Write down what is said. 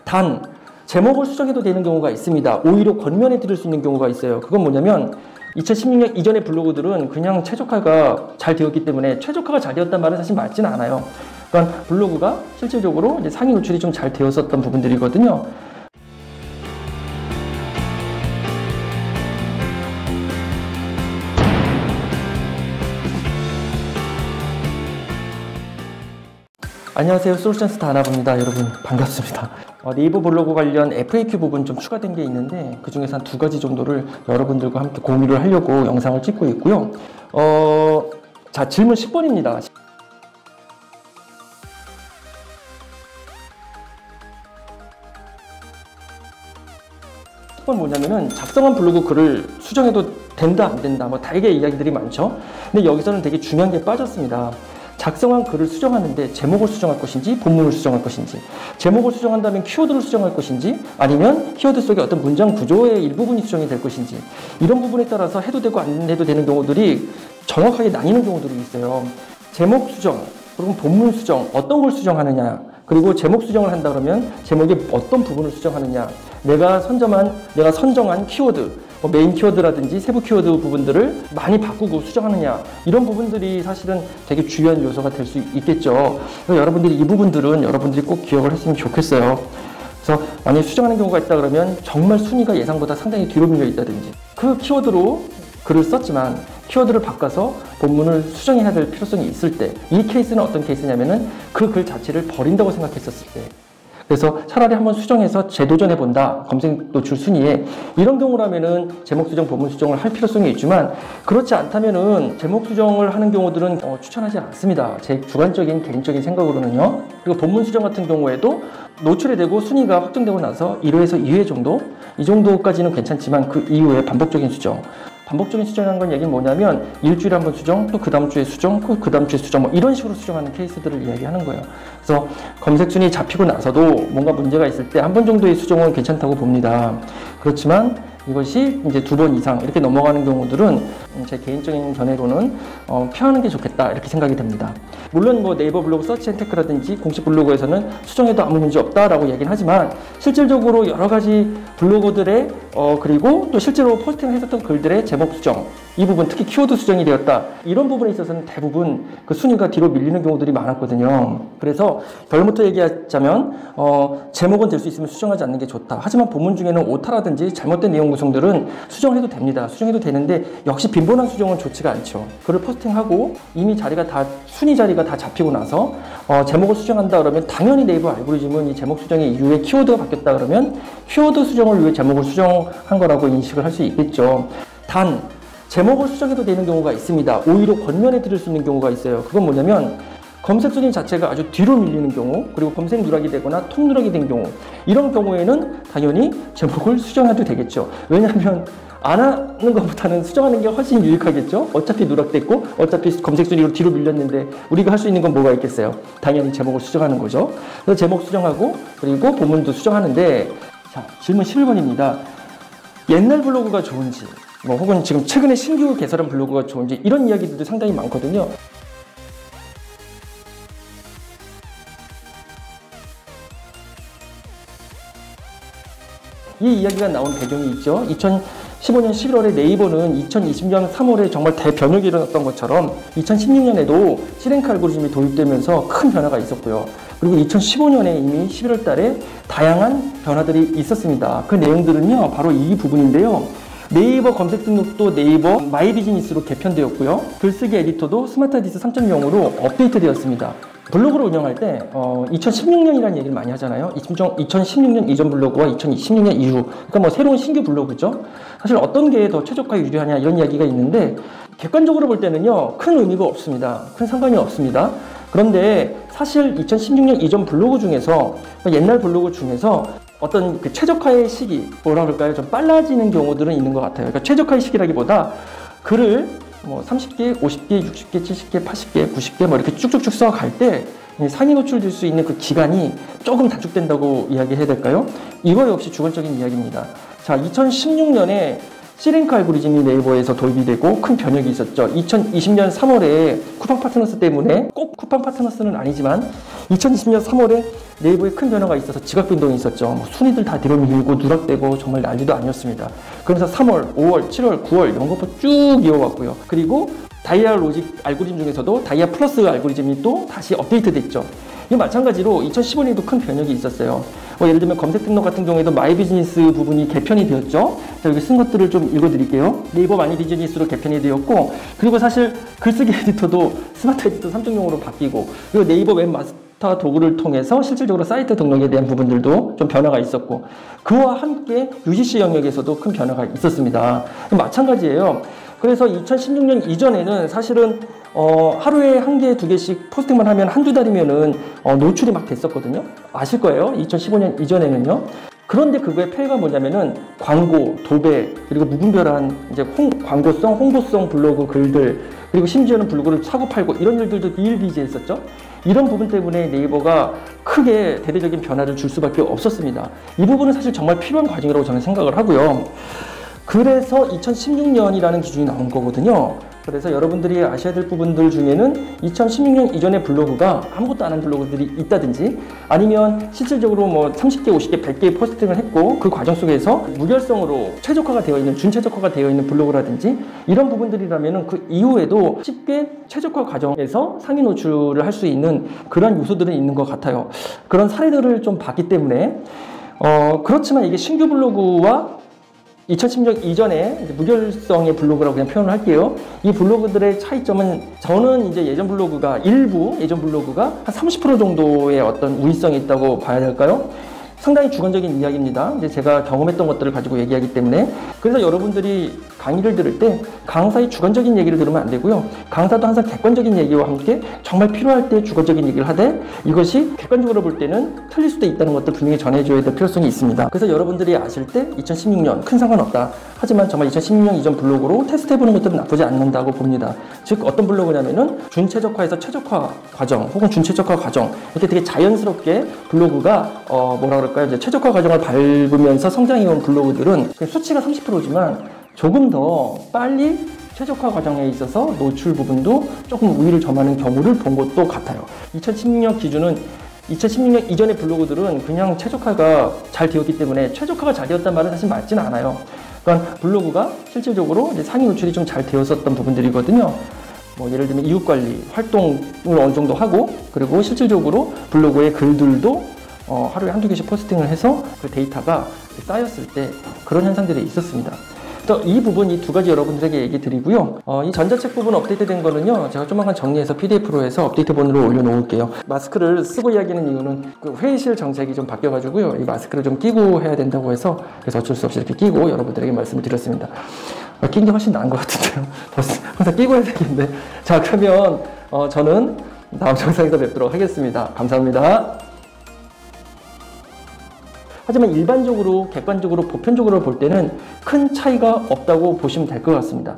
단 제목을 수정해도 되는 경우가 있습니다. 오히려 권면해 드릴 수 있는 경우가 있어요. 그건 뭐냐면 2016년 이전의 블로그들은 그냥 최적화가 잘 되었기 때문에 최적화가 잘 되었단 말은 사실 맞지는 않아요. 그러니까 블로그가 실질적으로 이제 상위 노출이 좀 잘 되었었던 부분들이거든요. 안녕하세요. 솔루션스타 아나부입니다. 여러분 반갑습니다. 네이버 블로그 관련 FAQ 부분 좀 추가된 게 있는데 그 중에서 한 2가지 정도를 여러분들과 함께 공유를 하려고 영상을 찍고 있고요. 자, 질문 10번입니다. 10번 뭐냐면은 작성한 블로그 글을 수정해도 된다 안 된다 뭐 다양하게 이야기들이 많죠. 근데 여기서는 되게 중요한 게 빠졌습니다. 작성한 글을 수정하는데 제목을 수정할 것인지 본문을 수정할 것인지, 제목을 수정한다면 키워드를 수정할 것인지 아니면 키워드 속에 어떤 문장 구조의 일부분이 수정이 될 것인지, 이런 부분에 따라서 해도 되고 안 해도 되는 경우들이 정확하게 나뉘는 경우들이 있어요. 제목 수정, 그리고 본문 수정, 어떤 걸 수정하느냐, 그리고 제목 수정을 한다 그러면 제목의 어떤 부분을 수정하느냐, 내가 선정한 키워드, 메인 키워드라든지 세부 키워드 부분들을 많이 바꾸고 수정하느냐, 이런 부분들이 사실은 되게 중요한 요소가 될 수 있겠죠. 그래서 여러분들이 이 부분들은 여러분들이 꼭 기억을 했으면 좋겠어요. 그래서 만약에 수정하는 경우가 있다 그러면 정말 순위가 예상보다 상당히 뒤로 밀려 있다든지, 그 키워드로 글을 썼지만 키워드를 바꿔서 본문을 수정해야 될 필요성이 있을 때, 이 케이스는 어떤 케이스냐면은 그 글 자체를 버린다고 생각했었을 때, 그래서 차라리 한번 수정해서 재도전해 본다, 검색 노출 순위에, 이런 경우라면은 제목 수정, 본문 수정을 할 필요성이 있지만, 그렇지 않다면은 제목 수정을 하는 경우들은 추천하지 않습니다. 제 주관적인 개인적인 생각으로는요. 그리고 본문 수정 같은 경우에도 노출이 되고 순위가 확정되고 나서 1회에서 2회 정도, 이 정도까지는 괜찮지만 그 이후에 반복적인 수정, 반복적인 수정이라는 건 얘기는 뭐냐면 일주일에 한 번 수정, 또 그 다음 주에 수정, 또 그 다음 주에 수정, 뭐 이런 식으로 수정하는 케이스들을 이야기하는 거예요. 그래서 검색 순위 잡히고 나서도 뭔가 문제가 있을 때 한 번 정도의 수정은 괜찮다고 봅니다. 그렇지만 이것이 이제 2번 이상 이렇게 넘어가는 경우들은 제 개인적인 견해로는 피하는 게 좋겠다, 이렇게 생각이 됩니다. 물론 뭐 네이버 블로그 서치앤테크라든지 공식 블로그에서는 수정해도 아무 문제 없다라고 얘기는 하지만, 실질적으로 여러 가지 블로거들의 그리고 또 실제로 포스팅을 했었던 글들의 제목 수정, 이 부분, 특히 키워드 수정이 되었다, 이런 부분에 있어서는 대부분 그 순위가 뒤로 밀리는 경우들이 많았거든요. 그래서 결론부터 얘기하자면 제목은 될 수 있으면 수정하지 않는 게 좋다. 하지만 본문 중에는 오타라든지 잘못된 내용 구성들은 수정해도 됩니다. 수정해도 되는데 역시 빈번한 수정은 좋지가 않죠. 글을 포스팅하고 이미 순위 자리가 다 잡히고 나서 제목을 수정한다 그러면 당연히 네이버 알고리즘은 이 제목 수정의 이후에 키워드가 바뀌었다 그러면 키워드 수정을 위해 제목을 수정한 거라고 인식을 할 수 있겠죠. 단 제목을 수정해도 되는 경우가 있습니다. 오히려 권면해 드릴 수 있는 경우가 있어요. 그건 뭐냐면 검색 순위 자체가 아주 뒤로 밀리는 경우, 그리고 검색 누락이 되거나 톱 누락이 된 경우, 이런 경우에는 당연히 제목을 수정해도 되겠죠. 왜냐하면 안 하는 것보다는 수정하는 게 훨씬 유익하겠죠. 어차피 누락됐고 어차피 검색 순위로 뒤로 밀렸는데 우리가 할 수 있는 건 뭐가 있겠어요. 당연히 제목을 수정하는 거죠. 그래서 제목 수정하고 그리고 본문도 수정하는데, 자, 질문 11번입니다. 옛날 블로그가 좋은지, 혹은 지금 최근에 신규 개설한 블로그가 좋은지, 이런 이야기들도 상당히 많거든요. 이 이야기가 나온 배경이 있죠. 2015년 11월에 네이버는 2020년 3월에 정말 대변혁이 일어났던 것처럼 2016년에도 C랭크 알고리즘이 도입되면서 큰 변화가 있었고요. 그리고 2015년에 이미 11월 달에 다양한 변화들이 있었습니다. 그 내용들은요, 바로 이 부분인데요. 네이버 검색 등록도 네이버 마이 비즈니스로 개편되었고요. 글쓰기 에디터도 스마트디스 3.0으로 업데이트되었습니다. 블로그를 운영할 때 2016년이라는 얘기를 많이 하잖아요. 2016년 이전 블로그와 2026년 이후, 그러니까 뭐 새로운 신규 블로그죠. 사실 어떤 게 더 최적화에 유리하냐, 이런 이야기가 있는데, 객관적으로 볼 때는요, 큰 의미가 없습니다. 큰 상관이 없습니다. 그런데 사실 2016년 이전 블로그 중에서, 옛날 블로그 중에서 어떤 그 최적화의 시기, 뭐라 그럴까요? 좀 빨라지는 경우들은 있는 것 같아요. 그러니까 최적화의 시기라기보다 글을 뭐 30개, 50개, 60개, 70개, 80개, 90개 뭐 이렇게 쭉쭉쭉 써갈 때 상위 노출될 수 있는 그 기간이 조금 단축된다고 이야기해야 될까요? 이거 역시 주관적인 이야기입니다. 자, 2016년에 C랭크 알고리즘이 네이버에서 도입이 되고 큰 변혁이 있었죠. 2020년 3월에 쿠팡 파트너스 때문에, 꼭 쿠팡 파트너스는 아니지만 2020년 3월에 네이버에 큰 변화가 있어서 지각 변동이 있었죠. 뭐 순위들 다 뒤로밀고 누락되고 정말 난리도 아니었습니다. 그래서 3월, 5월, 7월, 9월 연거푸 쭉 이어왔고요. 그리고 다이아 로직 알고리즘 중에서도 다이아 플러스 알고리즘이 또 다시 업데이트 됐죠. 이 마찬가지로 2015년에도 큰 변혁이 있었어요. 예를 들면 검색 등록 같은 경우에도 마이 비즈니스 부분이 개편이 되었죠. 자, 여기 쓴 것들을 좀 읽어드릴게요. 네이버 마이 비즈니스로 개편이 되었고, 그리고 사실 글쓰기 에디터도 스마트 에디터 3.0으로 바뀌고, 그리고 네이버 웹마스터 도구를 통해서 실질적으로 사이트 등록에 대한 부분들도 좀 변화가 있었고, 그와 함께 UGC 영역에서도 큰 변화가 있었습니다. 마찬가지예요. 그래서 2016년 이전에는 사실은 하루에 한 개, 두 개씩 포스팅만 하면 한두 달이면은 노출이 막 됐었거든요. 아실 거예요. 2015년 이전에는요. 그런데 그거의 폐해가 뭐냐면은 광고, 도배, 그리고 무분별한 이제 광고성, 홍보성 블로그 글들, 그리고 심지어는 블로그를 사고 팔고 이런 일들도 비일비재했었죠. 이런 부분 때문에 네이버가 크게 대대적인 변화를 줄 수밖에 없었습니다. 이 부분은 사실 정말 필요한 과정이라고 저는 생각을 하고요. 그래서 2016년이라는 기준이 나온 거거든요. 그래서 여러분들이 아셔야 될 부분들 중에는 2016년 이전의 블로그가 아무것도 안 한 블로그들이 있다든지, 아니면 실질적으로 뭐 30개, 50개, 100개의 포스팅을 했고 그 과정 속에서 무결성으로 최적화가 되어 있는, 준최적화가 되어 있는 블로그라든지 이런 부분들이라면 그 이후에도 쉽게 최적화 과정에서 상위 노출을 할 수 있는 그런 요소들은 있는 것 같아요. 그런 사례들을 좀 봤기 때문에 그렇지만 이게 신규 블로그와 2016년 이전에 이제 무결성의 블로그라고 그냥 표현을 할게요. 이 블로그들의 차이점은, 저는 이제 예전 블로그가, 일부 예전 블로그가 한 30% 정도의 어떤 우위성이 있다고 봐야 될까요? 상당히 주관적인 이야기입니다. 이제 제가 경험했던 것들을 가지고 얘기하기 때문에. 그래서 여러분들이 강의를 들을 때 강사의 주관적인 얘기를 들으면 안 되고요. 강사도 항상 객관적인 얘기와 함께 정말 필요할 때 주관적인 얘기를 하되, 이것이 객관적으로 볼 때는 틀릴 수도 있다는 것도 분명히 전해줘야 될 필요성이 있습니다. 그래서 여러분들이 아실 때 2016년 큰 상관없다. 하지만 정말 2016년 이전 블로그로 테스트해보는 것들은 나쁘지 않는다고 봅니다. 즉 어떤 블로그냐면은 준최적화에서 최적화 과정, 혹은 준최적화 과정, 이렇게 되게 자연스럽게 블로그가 뭐라 그럴까요? 이제 최적화 과정을 밟으면서 성장해온 블로그들은 수치가 30%지만 조금 더 빨리 최적화 과정에 있어서 노출 부분도 조금 우위를 점하는 경우를 본 것도 같아요. 2016년 기준은 2016년 이전의 블로그들은 그냥 최적화가 잘 되었기 때문에, 최적화가 잘 되었단 말은 사실 맞지는 않아요. 그러니까 블로그가 실질적으로 이제 상위 노출이 좀 잘 되었었던 부분들이거든요. 뭐 예를 들면 이웃관리 활동을 어느 정도 하고, 그리고 실질적으로 블로그의 글들도 하루에 한두 개씩 포스팅을 해서 그 데이터가 쌓였을 때 그런 현상들이 있었습니다. 이 부분, 이 두 가지 여러분들에게 얘기 드리고요. 이 전자책 부분 업데이트 된 거는요, 제가 조만간 정리해서 PDF로 해서 업데이트본으로 올려놓을게요. 마스크를 쓰고 이야기하는 이유는 그 회의실 정책이 좀 바뀌어가지고요. 이 마스크를 좀 끼고 해야 된다고 해서, 그래서 어쩔 수 없이 이렇게 끼고 여러분들에게 말씀을 드렸습니다. 낀 게 훨씬 나은 것 같은데요. 항상 끼고 해야 되겠는데. 자, 그러면 저는 다음 영상에서 뵙도록 하겠습니다. 감사합니다. 하지만 일반적으로, 객관적으로, 보편적으로 볼 때는 큰 차이가 없다고 보시면 될 것 같습니다.